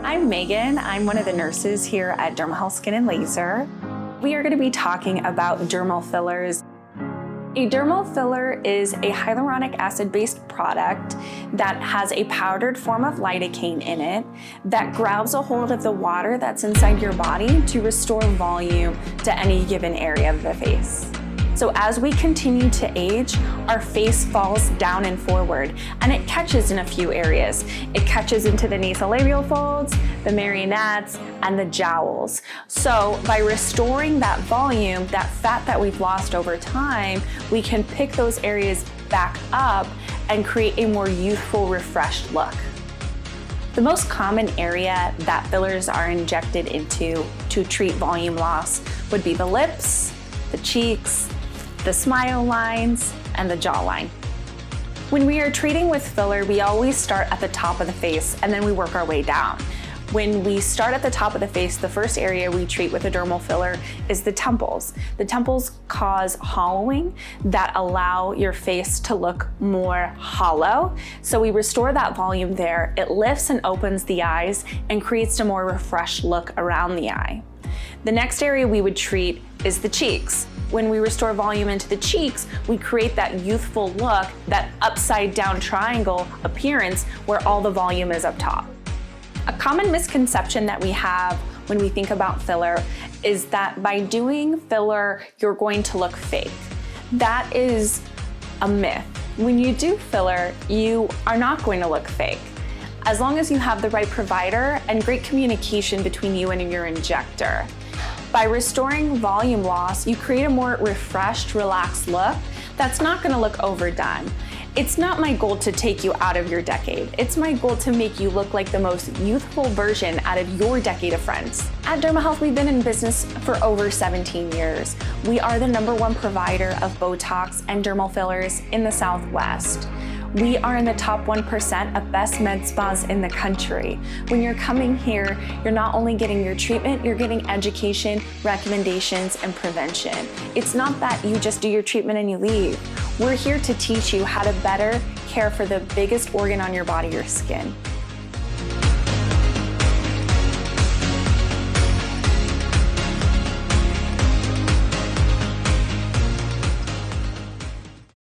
I'm Megan. I'm one of the nurses here at Derma Skin and Laser. We are going to be talking about dermal fillers. A dermal filler is a hyaluronic acid-based product that has a powdered form of lidocaine in it that grabs a hold of the water that's inside your body to restore volume to any given area of the face. So as we continue to age, our face falls down and forward, and it catches in a few areas. It catches into the nasolabial folds, the marionettes, and the jowls. So by restoring that volume, that fat that we've lost over time, we can pick those areas back up and create a more youthful, refreshed look. The most common area that fillers are injected into to treat volume loss would be the lips, the cheeks, the smile lines, and the jawline. When we are treating with filler, we always start at the top of the face and then we work our way down. When we start at the top of the face, the first area we treat with a dermal filler is the temples. The temples cause hollowing that allow your face to look more hollow. So we restore that volume there. It lifts and opens the eyes and creates a more refreshed look around the eye. The next area we would treat is the cheeks. When we restore volume into the cheeks, we create that youthful look, that upside down triangle appearance where all the volume is up top. A common misconception that we have when we think about filler is that by doing filler, you're going to look fake. That is a myth. When you do filler, you are not going to look fake. As long as you have the right provider and great communication between you and your injector. By restoring volume loss, you create a more refreshed, relaxed look that's not gonna look overdone. It's not my goal to take you out of your decade. It's my goal to make you look like the most youthful version out of your decade of friends. At Derma Health, we've been in business for over 17 years. We are the #1 provider of Botox and dermal fillers in the Southwest. We are in the top 1% of best med spas in the country. When you're coming here, you're not only getting your treatment, you're getting education, recommendations, and prevention. It's not that you just do your treatment and you leave. We're here to teach you how to better care for the biggest organ on your body, your skin.